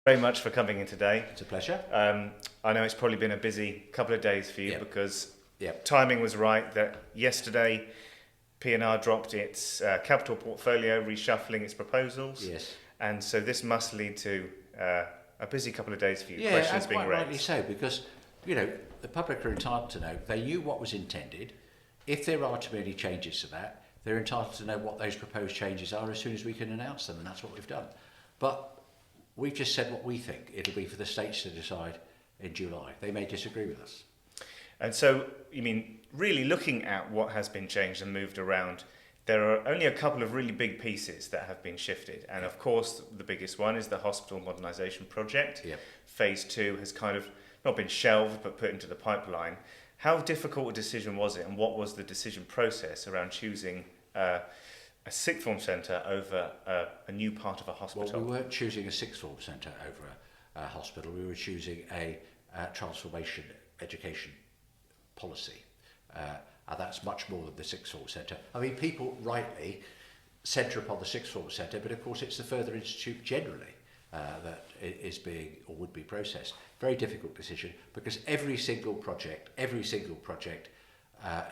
Very much for coming in today. It's a pleasure. I know it's probably been a busy couple of days for you because Yep. timing was right that yesterday P&R dropped its capital portfolio, reshuffling its proposals. Yes. And so this must lead to a busy couple of days for you. Yeah, Questions and being quite raised. rightly so, because, the public are entitled to know. They knew what was intended. If there are to be any changes to that, they're entitled to know what those proposed changes are as soon as we can announce them, and that's what we've done. But we've just said what we think. It'll be for the states to decide in July. They may disagree with us. And so, you mean, really looking at what has been changed and moved around, there are only a couple of really big pieces that have been shifted. And of course, the biggest one is the hospital modernisation project. Yep. Phase 2 has kind of not been shelved, but put into the pipeline. How difficult a decision was it, and what was the decision process around choosing a sixth form centre over a new part of a hospital? Well, we weren't choosing a sixth form centre over a hospital. We were choosing a transformation education policy. And that's much more than the sixth form centre. I mean, people rightly centre upon the sixth form centre, but of course it's the further institute generally that is being or would be processed. Very difficult decision, because every single project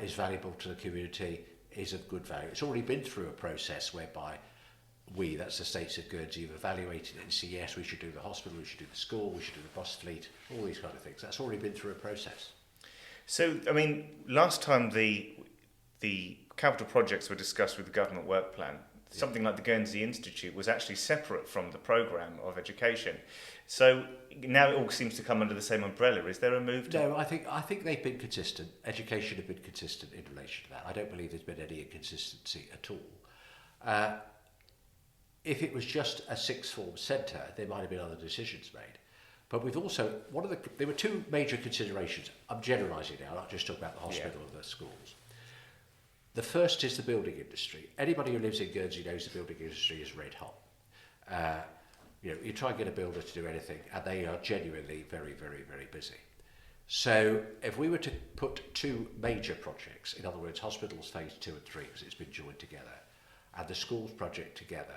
is valuable to the community, is of good value. It's already been through a process whereby that's the states of Guernsey, have evaluated it and say, yes, we should do the hospital, we should do the school, we should do the bus fleet, all these kind of things. That's already been through a process. So, I mean, last time the capital projects were discussed with the government work plan, something like the Guernsey Institute was actually separate from the programme of education. So now it all seems to come under the same umbrella. Is there a move to... No, I think they've been consistent. Education have been consistent in relation to that. I don't believe there's been any inconsistency at all. If it was just a sixth form centre, there might have been other decisions made. But we've also, there were two major considerations. I'm generalising now, not just talking about the hospital or the schools. The first is the building industry. Anybody who lives in Guernsey knows the building industry is red hot. You try and get a builder to do anything, and they are genuinely very, very, very busy. So if we were to put two major projects, in other words, hospitals phase 2 and 3, because it's been joined together, and the schools project together,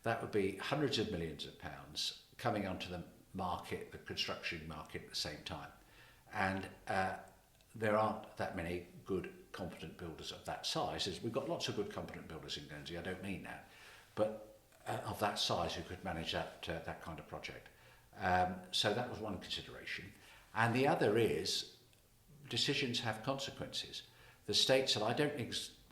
that would be hundreds of millions of pounds coming onto the market, the construction market at the same time. And there aren't that many good, competent builders of that size. We've got lots of good, competent builders in Guernsey, I don't mean that, but of that size who could manage that kind of project. So that was one consideration. And the other is decisions have consequences. The states, and I don't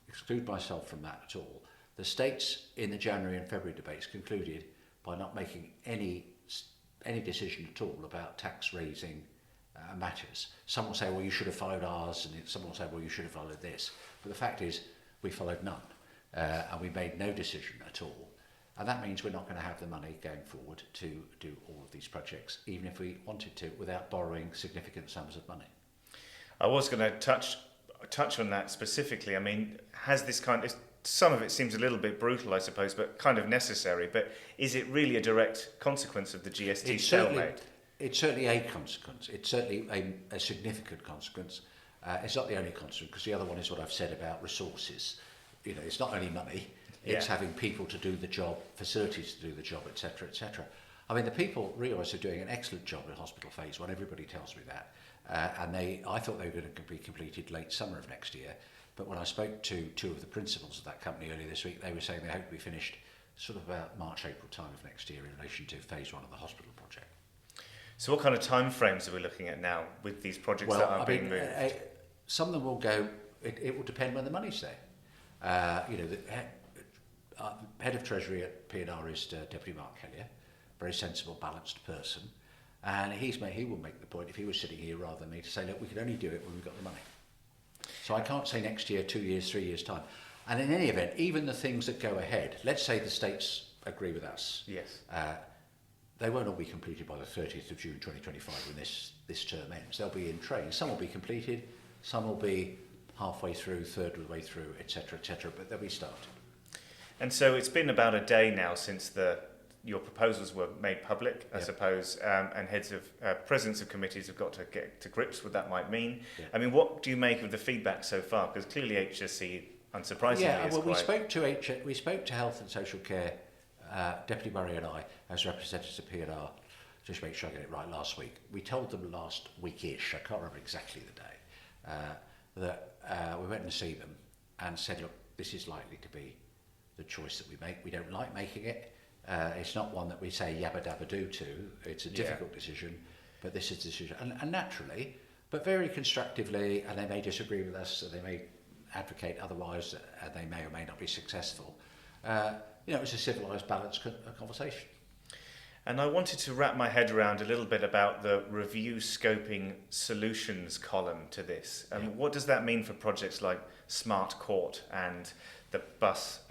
exclude myself from that at all, the states in the January and February debates concluded by not making any decision at all about tax raising matters. Some will say, well, you should have followed ours, and some will say, well, you should have followed this. But the fact is, we followed none, and we made no decision at all. And that means we're not going to have the money going forward to do all of these projects, even if we wanted to, without borrowing significant sums of money. I was going to touch on that specifically. I mean, has this some of it seems a little bit brutal, I suppose, but kind of necessary. But is it really a direct consequence of the GST stalemate? It's certainly a consequence. It's certainly a significant consequence. It's not the only consequence, because the other one is what I've said about resources. It's not only money. It's having people to do the job, facilities to do the job, etc., etc. I mean, the people realise they're doing an excellent job in hospital phase 1. Everybody tells me that. And I thought they were going to be completed late summer of next year. But when I spoke to two of the principals of that company earlier this week, they were saying they hope to be finished sort of about March, April time of next year in relation to phase 1 of the hospital project. So what kind of time frames are we looking at now with these projects that are being moved? Some of them will go, it will depend when the money's there. The head of Treasury at P&R is Deputy Mark Hellier, very sensible, balanced person. And he will make the point, if he was sitting here rather than me, to say, look, we can only do it when we've got the money. So I can't say next year, 2 years, 3 years' time. And in any event, even the things that go ahead, let's say the states agree with us. Yes. They won't all be completed by the 30th of June 2025 when this term ends. They'll be in train. Some will be completed, some will be halfway through, third of the way through, etc., but they'll be started. And so it's been about a day now since your proposals were made public, I suppose, and presidents of committees have got to get to grips with what that might mean. Yeah. I mean, what do you make of the feedback so far? Because clearly HSE, unsurprisingly, is we spoke to Health and Social Care, Deputy Murray and I, as representatives of P&R, just make sure I get it right, last week. We told them last week-ish, I can't remember exactly the day, that we went and see them and said, look, this is likely to be the choice that we make. We don't like making it. It's not one that we say yabba dabba do to. It's a difficult decision, but this is the decision. And naturally, but very constructively, and they may disagree with us, and they may advocate otherwise, and they may or may not be successful. It's a civilised, balanced conversation. And I wanted to wrap my head around a little bit about the review scoping solutions column to this. What does that mean for projects like Smart Court and the bus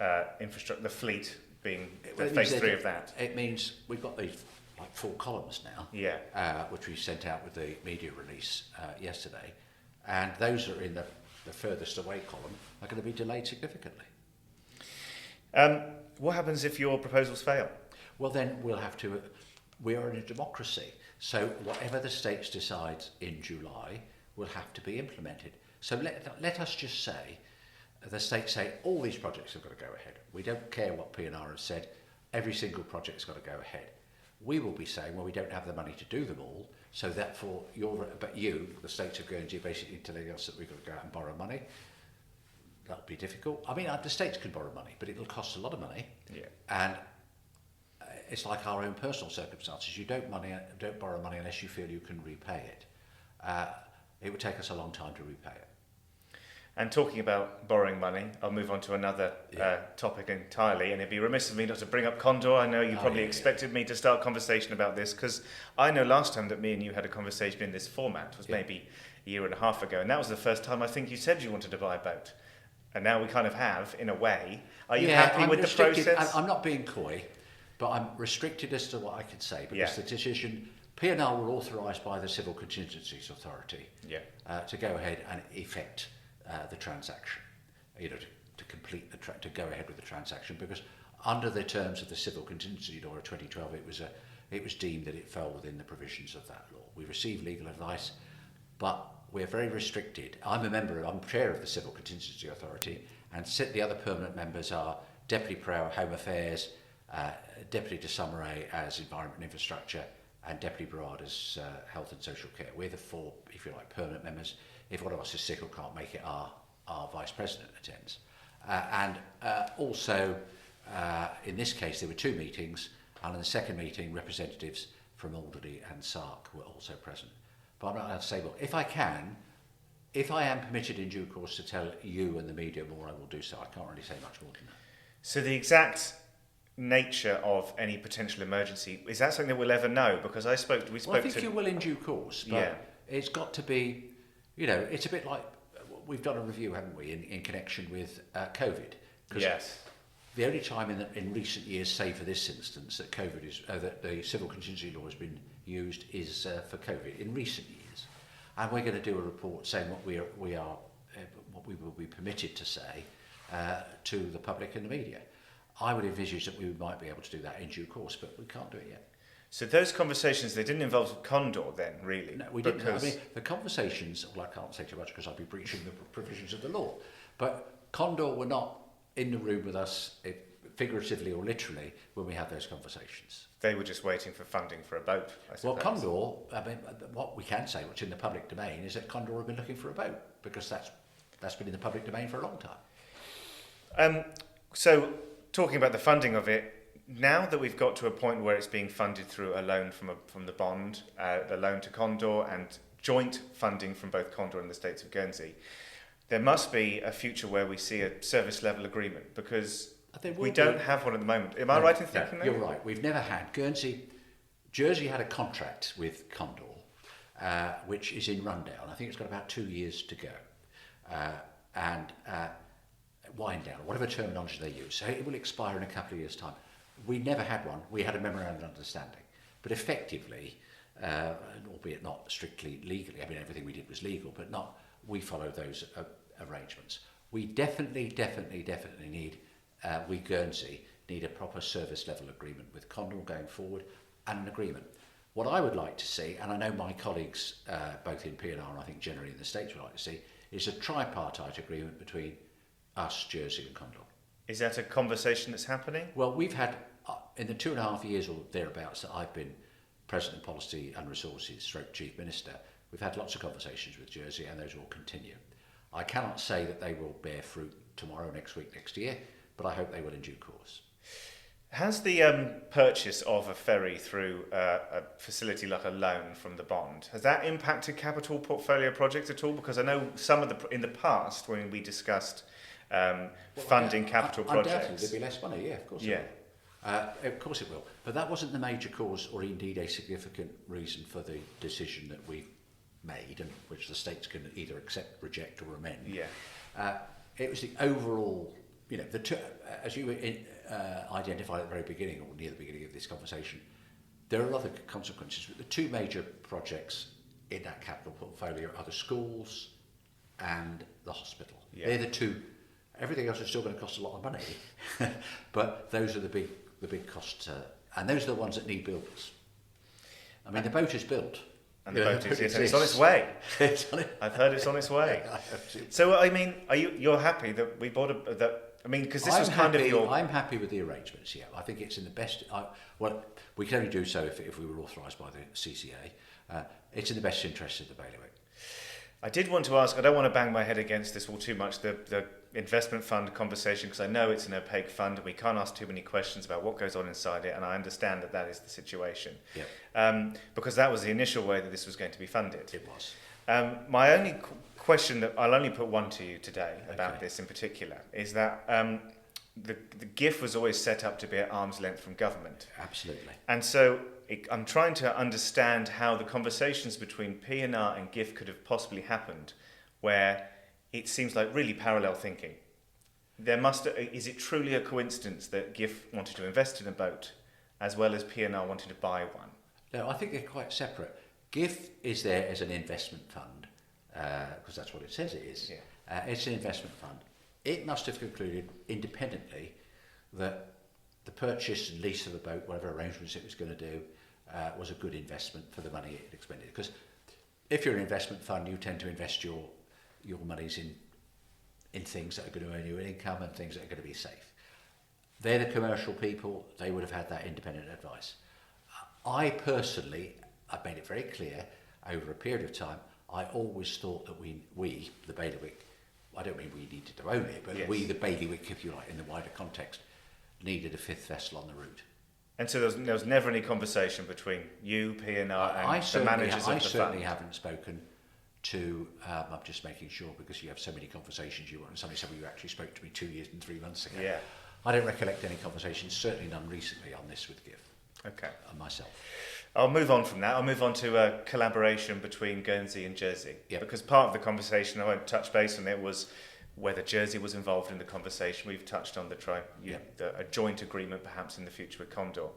infrastructure, the fleet being phase 3 of that? It means we've got these like 4 columns now, which we sent out with the media release yesterday, and those are in the furthest away column are going to be delayed significantly. What happens if your proposals fail? Well, then we'll have to. We are in a democracy, so whatever the states decide in July will have to be implemented. So let us just say, the states say all these projects have got to go ahead. We don't care what P&R have said. Every single project's got to go ahead. We will be saying, well, we don't have the money to do them all, so therefore you, the states of Guernsey, basically telling us that we've got to go out and borrow money. That'll be difficult. I mean, the states can borrow money, but it'll cost a lot of money. Yeah. And it's like our own personal circumstances. You don't borrow money unless you feel you can repay it. It would take us a long time to repay it. And talking about borrowing money, I'll move on to another topic entirely, and it'd be remiss of me not to bring up Condor. I know you probably expected me to start a conversation about this, because I know last time that me and you had a conversation in this format was maybe a year and a half ago, and that was the first time I think you said you wanted to buy a boat. And now we kind of have, in a way. Are you happy with the process? I'm not being coy, but I'm restricted as to what I can say, because the decision, P&R were authorised by the Civil Contingencies Authority to go ahead and effect the transaction, to complete to go ahead with the transaction, because under the terms of the Civil Contingency Law of 2012, it was deemed that it fell within the provisions of that law. We received legal advice, but we're very restricted. I'm chair of the Civil Contingency Authority, and the other permanent members are Deputy Ferbrache, Home Affairs, Deputy de Sommeray as Environment and Infrastructure, and Deputy Barrard as Health and Social Care. We're the 4, if you like, permanent members. If one of us is sick or can't make it, our Vice President attends. Also, in this case, there were 2 meetings, and in the second meeting, representatives from Alderley and Sark were also present. But I'm not allowed to say, well, if I am permitted in due course to tell you and the media more, I will do so. I can't really say much more than that. So the exact nature of any potential emergency, is that something that we'll ever know? Because I think you will in due course, but it's got to be, it's a bit like, we've done a review, haven't we, in connection with COVID. Yes. The only time in recent years, say for this instance, that that the Civil Contingency Law has been used is for COVID in recent years, and we're going to do a report saying what we will be permitted to say to the public and the media. I would envisage that we might be able to do that in due course, but we can't do it yet. So those conversations, they didn't involve Condor then, really? No, we didn't. I mean, the conversations, well, I can't say too much because I'd be breaching the provisions of the law, but Condor were not in the room with us, figuratively or literally, when we had those conversations. They were just waiting for funding for a boat, I suppose. Well, Condor, I mean, what we can say, which in the public domain, is that Condor have been looking for a boat, because that's been in the public domain for a long time. So, talking about the funding of it, now that we've got to a point where it's being funded through a loan from the bond, a loan to Condor, and joint funding from both Condor and the States of Guernsey, there must be a future where we see a service level agreement, because we don't have one at the moment. Am I right in thinking that? You're right. We've never had. Jersey had a contract with Condor, which is in rundown. I think it's got about 2 years to go. And wind down, whatever terminology they use. So it will expire in a couple of years' time. We never had one. We had a memorandum of understanding. But effectively, albeit not strictly legally, I mean, everything we did was legal, but we follow those arrangements. We definitely need, we Guernsey, need a proper service level agreement with Condor going forward, and an agreement. What I would like to see, and I know my colleagues, both in P&R and I think generally in the States would like to see, is a tripartite agreement between us, Jersey and Condor. Is that a conversation that's happening? Well, we've had, in the 2.5 years or thereabouts that I've been President of Policy and Resources, stroke Chief Minister, we've had lots of conversations with Jersey, and those will continue. I cannot say that they will bear fruit tomorrow, next week, next year, but I hope they will in due course. Has the purchase of a ferry through a facility like a loan from the bond, has that impacted capital portfolio projects at all? Because I know some of in the past when we discussed funding capital projects, undoubtedly there'll be less money. Yeah, of course. Yeah. Of course it will. But that wasn't the major cause, or indeed a significant reason for the decision that we made, and which the states can either accept, reject, or amend. Yeah. It was the overall, the two, as you identified at the very beginning, or near the beginning of this conversation, there are other consequences. But the two major projects in that capital portfolio are the schools and the hospital. Yeah. They're the two. Everything else is still going to cost a lot of money, but those are the big costs, and those are the ones that need builders. I mean, the boat is built. And the boat is it's on its way. I've heard it's on its way. So, I mean, you're happy that we bought because this was kind of your... I'm happy with the arrangements, yeah. I think it's in the best... we can only do so if we were authorised by the CCA. It's in the best interest of the Bailiwick. I did want to ask, I don't want to bang my head against this all too much, the investment fund conversation, because I know it's an opaque fund and we can't ask too many questions about what goes on inside it, and I understand that is the situation. Yeah. Because that was the initial way that this was going to be funded. It was. My only question, that I'll only put one to you today about this in particular, is that the GIF was always set up to be at arm's length from government. Absolutely. And so I'm trying to understand how the conversations between P&R and GIF could have possibly happened, where it seems like really parallel thinking. Is it truly a coincidence that GIF wanted to invest in a boat as well as P&R wanted to buy one? No, I think they're quite separate. GIF is there as an investment fund, because that's what it says it is. Yeah. It's an investment fund. It must have concluded independently that the purchase and lease of the boat, whatever arrangements it was going to do, was a good investment for the money it expended. Because if you're an investment fund, you tend to invest your monies in things that are going to earn you an income and things that are going to be safe. They're the commercial people. They would have had that independent advice. I personally, I've made it very clear over a period of time, I always thought that we the Bailiwick, I don't mean we needed to own it, but yes, we, the Bailiwick, if you like, in the wider context, needed a fifth vessel on the route. And so there was never any conversation between you, P&R, and the managers of the fund? I certainly haven't spoken to, I'm just making sure, because you have so many conversations, somebody said, well, you actually spoke to me 2 years and 3 months ago. Yeah. I don't recollect any conversations, certainly none recently on this with GIF. Okay. And myself. I'll move on from that. I'll move on to a collaboration between Guernsey and Jersey. Yep. Because part of the conversation, I won't touch base on it, was whether Jersey was involved in the conversation. We've touched on a joint agreement perhaps in the future with Condor.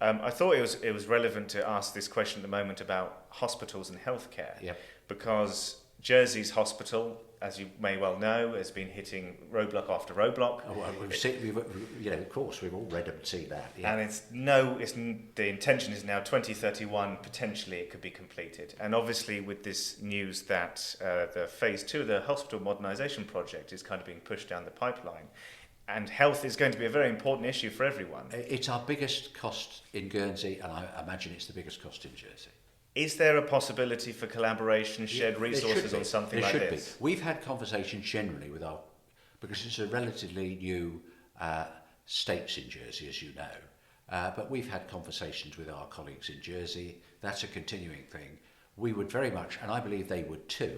I thought it was relevant to ask this question at the moment about hospitals and healthcare. Yep. Because Jersey's hospital, as you may well know, has been hitting roadblock after roadblock. Oh, well, of course, we've all read and seen that. Yeah. And the intention is now 2031, potentially it could be completed. And obviously with this news that the phase 2 of the hospital modernisation project is kind of being pushed down the pipeline, and health is going to be a very important issue for everyone. It's our biggest cost in Guernsey, and I imagine it's the biggest cost in Jersey. Is there a possibility for collaboration, shared resources on something like this? There should be. We've had conversations generally with because it's a relatively new states in Jersey, as you know, but we've had conversations with our colleagues in Jersey. That's a continuing thing. We would very much, and I believe they would too,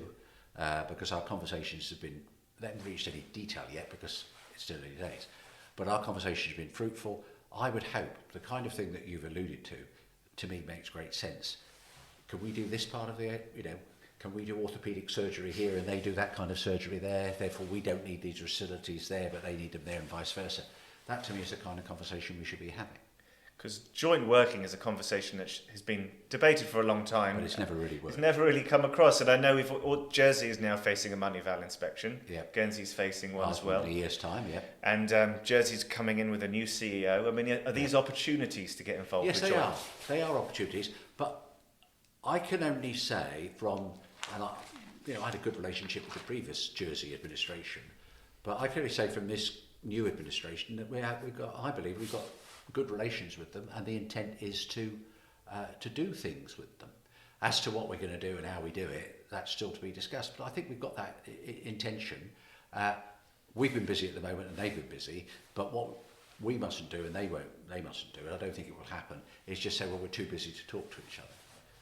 because our conversations they haven't reached any detail yet because it's still early days, but our conversations have been fruitful. I would hope the kind of thing that you've alluded to me, makes great sense. Can we do this part of can we do orthopaedic surgery here and they do that kind of surgery there, therefore we don't need these facilities there but they need them there and vice versa. That to me is the kind of conversation we should be having. Because joint working is a conversation that has been debated for a long time. But it's never really worked. It's never really come across, and I know Jersey is now facing a money val inspection. Yep. Guernsey's facing one as well. In a year's time, yeah. And Jersey's coming in with a new CEO. I mean, are these opportunities to get involved with joint? Yes, they are opportunities, but I can only say I had a good relationship with the previous Jersey administration, but I can only say from this new administration that I believe we've got good relations with them, and the intent is to to do things with them. As to what we're going to do and how we do it, that's still to be discussed. But I think we've got that intention. We've been busy at the moment and they've been busy, but what we mustn't do and they mustn't do, and I don't think it will happen, is just say, well, we're too busy to talk to each other.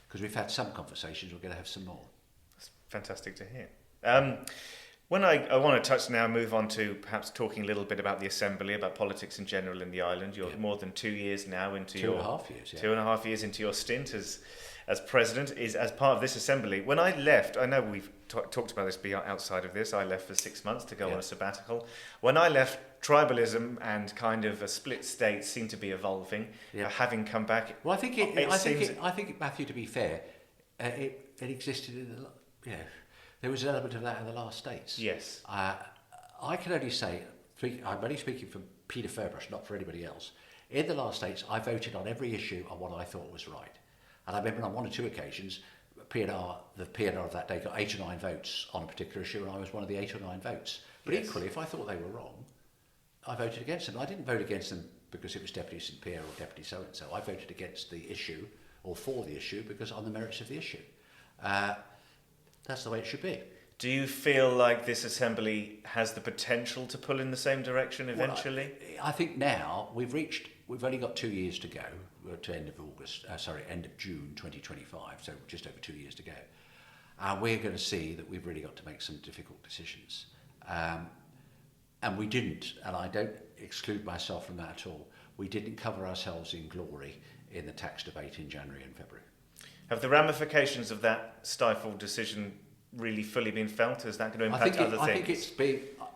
Because we've had some conversations, we're going to have some more. That's fantastic to hear. When I want to touch now, move on to perhaps talking a little bit about the Assembly, about politics in general in the island. You're more than 2 years now into 2.5 years, 2.5 years into your stint as president, is as part of this Assembly. When I left, I know we've talked about this outside of this, I left for 6 months to go on a sabbatical. When I left, tribalism and kind of a split state seemed to be evolving. Having come back, well, I think Matthew, to be fair, it existed in there was an element of that in the last states. Yes. I can only say, I'm only speaking for Peter Ferbrache, not for anybody else. In the last states, I voted on every issue on what I thought was right. And I remember on one or two occasions, the PNR of that day got 8 or 9 votes on a particular issue, and I was one of the 8 or 9 votes. But equally, if I thought they were wrong, I voted against them. I didn't vote against them because it was Deputy St Pierre or Deputy so-and-so. I voted against the issue, or for the issue, because on the merits of the issue. That's the way it should be. Do you feel like this Assembly has the potential to pull in the same direction eventually? Well, I think now we've only got 2 years to go. We're to end of June 2025, so just over 2 years to go. And we're going to see that we've really got to make some difficult decisions. And we didn't, and I don't exclude myself from that at all, we didn't cover ourselves in glory in the tax debate in January and February. Have the ramifications of that stifled decision really fully been felt? Is that going to impact other things?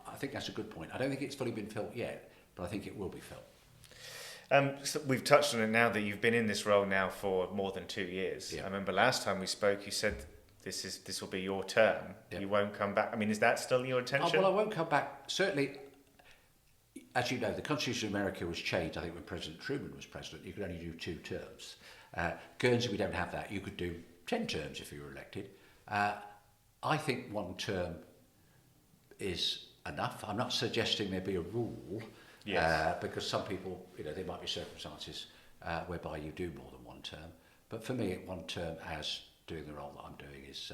I think that's a good point. I don't think it's fully been felt yet, but I think it will be felt. So we've touched on it now that you've been in this role now for more than 2 years. Yeah. I remember last time we spoke, you said this will be your term. Yeah. You won't come back. I mean, is that still your intention? Well, I won't come back. Certainly, as you know, the Constitution of America was changed. I think when President Truman was president, you could only do 2 terms. Guernsey, we don't have that. You could do 10 terms if you were elected. I think 1 term is enough. I'm not suggesting there be a rule, because some people, there might be circumstances whereby you do more than 1 term. But for me, 1 term as doing the role that I'm doing is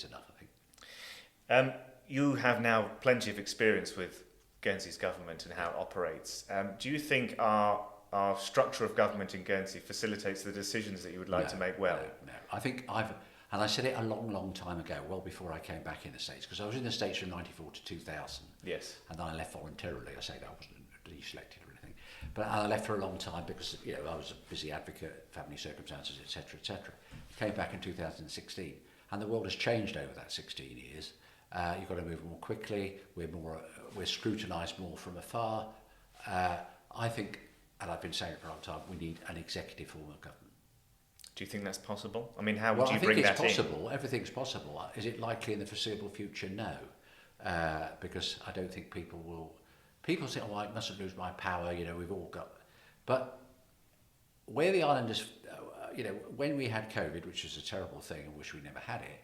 enough, I think. You have now plenty of experience with Guernsey's government and how it operates. Do you think our structure of government in Guernsey facilitates the decisions that you would like to make well? No. I think and I said it a long, long time ago, well before I came back in the States, because I was in the States from 94 to 2000. Yes. And then I left voluntarily. I say that I wasn't deselected or anything. But I left for a long time because, I was a busy advocate, family circumstances, etc., etc. Came back in 2016. And the world has changed over that 16 years. You've got to move more quickly. We're scrutinised more from afar. I think, and I've been saying it for a long time, we need an executive form of government. Do you think that's possible? I mean, how would you bring that in? I think it's possible. Everything's possible. Is it likely in the foreseeable future? No. Because I don't think people will... People say, I mustn't lose my power, we've all got... But where the island is... when we had COVID, which was a terrible thing and wish we never had it,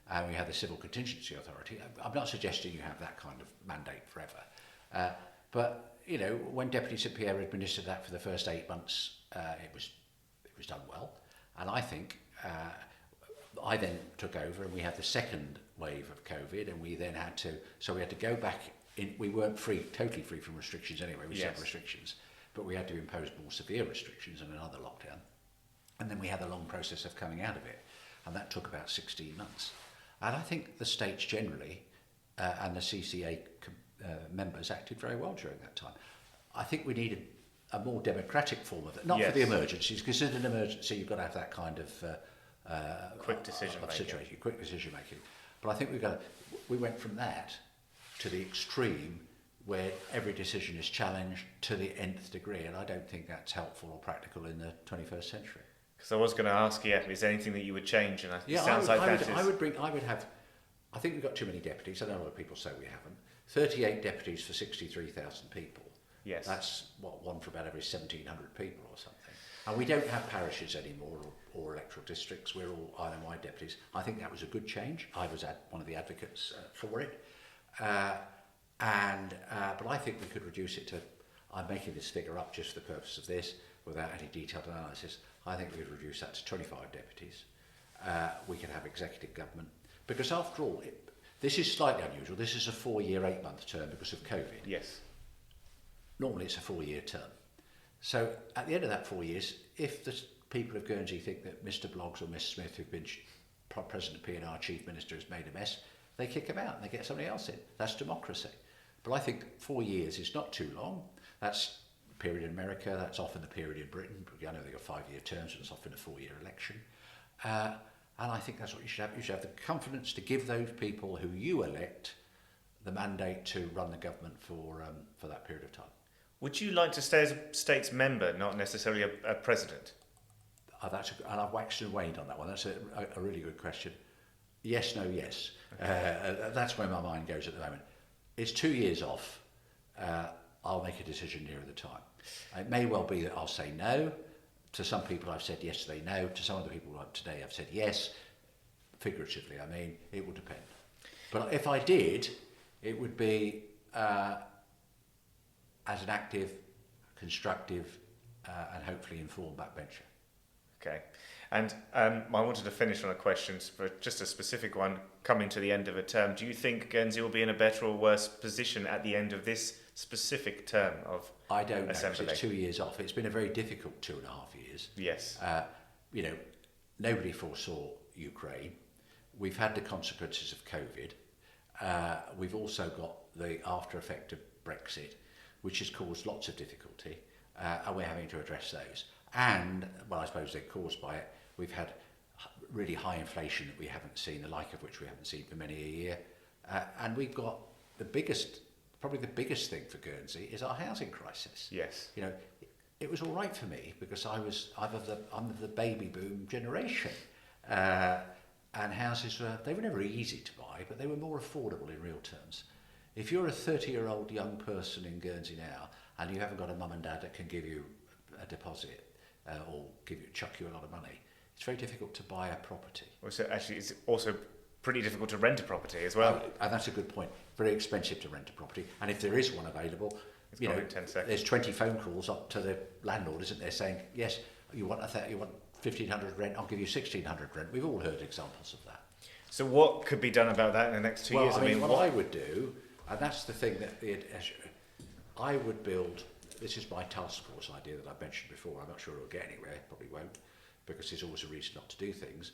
and we had the Civil Contingency Authority, I'm not suggesting you have that kind of mandate forever. But, when Deputy St Pierre administered that for the first 8 months, it was done well. And I think I then took over and we had the second wave of COVID and we then had to go back in. We weren't totally free from restrictions anyway, we had restrictions, but we had to impose more severe restrictions and another lockdown. And then we had the long process of coming out of it, and that took about 16 months. And I think the states generally and the CCA members acted very well during that time. I think we needed a more democratic form of it, not for the emergencies, because in an emergency you've got to have that kind of quick decision making. But I think we went from that to the extreme where every decision is challenged to the nth degree, and I don't think that's helpful or practical in the 21st century. Because I was going to ask you, is there anything that you would change? And it sounds like that is... I think we've got too many deputies. I know a lot of people say we haven't. 38 deputies for 63,000 people. Yes. That's, 1 for about every 1,700 people or something. And we don't have parishes anymore or electoral districts. We're all island-wide deputies. I think that was a good change. I was one of the advocates for it. But I think we could reduce it to I'm making this figure up just for the purpose of this, without any detailed analysis. I think we would reduce that to 25 deputies. We can have executive government. Because after all, this is slightly unusual. This is a 4-year, 8-month term because of COVID. Yes. Normally it's a 4-year term. So at the end of that 4 years, if the people of Guernsey think that Mr. Bloggs or Miss Smith, who've been President of P&R, Chief Minister, has made a mess, they kick him out and they get somebody else in. That's democracy. But I think 4 years is not too long. That's the period in America, that's often the period in Britain. I know they've got 5-year terms, but it's often a 4-year election. And I think that's what you should have. You should have the confidence to give those people who you elect the mandate to run the government for that period of time. Would you like to stay as a state's member, not necessarily a president? And I've waxed and waned on that one. That's a really good question. Yes, no, yes. That's where my mind goes at the moment. It's 2 years off. I'll make a decision nearer the time. It may well be that I'll say no. To some people I've said yesterday no. To some other people today I've said yes. Figuratively, I mean, it will depend. But if I did, it would be as an active, constructive, and hopefully informed backbencher. Okay. And I wanted to finish on a question for just a specific one. Coming to the end of a term, do you think Guernsey will be in a better or worse position at the end of this specific term of I don't know, Assembly? it's 2 years off. It's been a very difficult 2.5 years. Yes. Nobody foresaw Ukraine. We've had the consequences of COVID. We've also got the after effect of Brexit, which has caused lots of difficulty, and we're having to address those. And, well, I suppose they're caused by it. We've had really high inflation that we haven't seen, the like of which we haven't seen for many a year. And we've got probably the biggest thing for Guernsey is our housing crisis. Yes. You know, it was all right for me because I'm of the baby boom generation. And houses they were never easy to buy, but they were more affordable in real terms. If you're a 30-year-old young person in Guernsey now and you haven't got a mum and dad that can give you a deposit or chuck you a lot of money, it's very difficult to buy a property. Well, so actually, it's also pretty difficult to rent a property as well. And that's a good point. Very expensive to rent a property. And if there is one available, It's gone in 10 seconds. there's 20 phone calls up to the landlord, isn't there, saying, yes, you want 1,500 rent, I'll give you 1,600 rent. We've all heard examples of that. So what could be done about that in the next 2 years? I mean, what I would do, and that's the thing that I would build. This is my task force idea that I've mentioned before. I'm not sure it'll get anywhere, probably won't, because there's always a reason not to do things.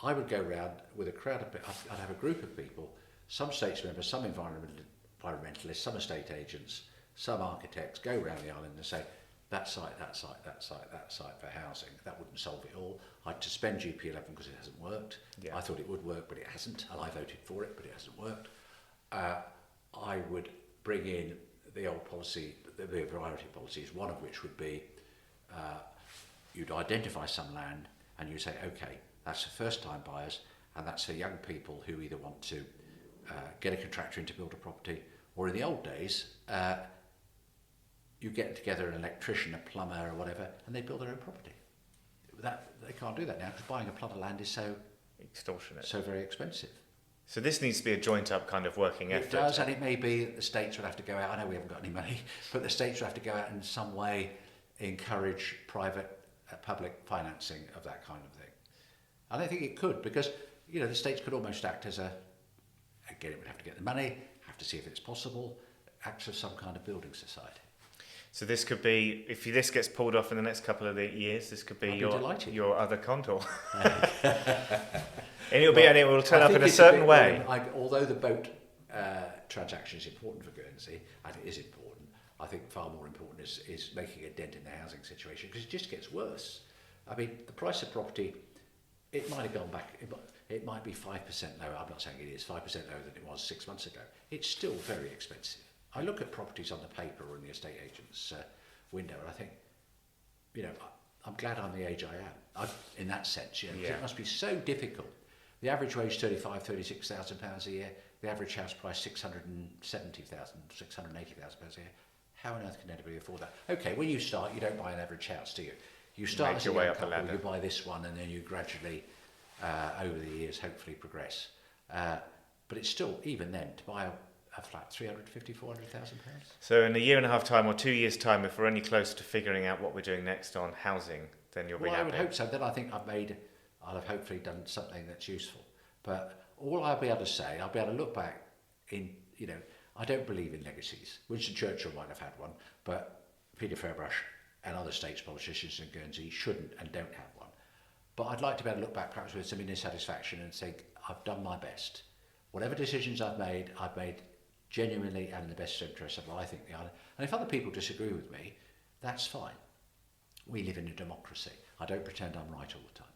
I would go around with a crowd of people. I'd have a group of people, some states members, some environmentalists, some estate agents, some architects, go around the island and say, that site, that site, that site, that site for housing. That wouldn't solve it all. I'd suspend GP11 because it hasn't worked. Yeah. I thought it would work, but it hasn't, and I voted for it, but it hasn't worked. I would bring in the old policy, the priority policies, one of which would be you'd identify some land and you say, okay, that's for first-time buyers, and that's for young people who either want to get a contractor in to build a property, or in the old days, you get together an electrician, a plumber, or whatever, and they build their own property. They can't do that now because buying a plot of land is so extortionate, so very expensive. So this needs to be a joint-up kind of working effort. It does, and it may be that the states would have to go out. I know we haven't got any money, but the states would have to go out and in some way encourage private, public financing of that kind of thing. And I think it could, because the states could almost act as again, it would have to get the money, have to see if it's possible, act as some kind of building society. So this could be, if this gets pulled off in the next couple of years, this could be your other Condor. And it will turn up in a certain way. Although the boat transaction is important for Guernsey, and it is important, I think far more important is making a dent in the housing situation, because it just gets worse. I mean, the price of property, it might have gone back, it might be 5% lower. I'm not saying it is 5% lower than it was 6 months ago. It's still very expensive. I look at properties on the paper or in the estate agent's window, and I think, I'm glad I'm the age I am. In that sense, it must be so difficult. The average wage £36,000 a year. The average house price £680,000 a year. How on earth can anybody afford that? Okay, when you start, you don't buy an average house, do you? You start as a young couple, you buy this one, and then you gradually, over the years, hopefully progress. But it's still, even then, to buy a flat, 350, 400,000 pounds. So in a year and a half time or 2 years time, if we're any closer to figuring out what we're doing next on housing, then you'll be happy. I would hope so. Then I think I'll have hopefully done something that's useful. But all I'll be able to say, I'll be able to look back in, I don't believe in legacies. Winston Churchill might have had one, but Peter Ferbrache and other states politicians in Guernsey shouldn't and don't have one. But I'd like to be able to look back perhaps with some inner satisfaction and think, I've done my best. Whatever decisions I've made genuinely and in the best interest of what I think they are. And if other people disagree with me, that's fine. We live in a democracy. I don't pretend I'm right all the time.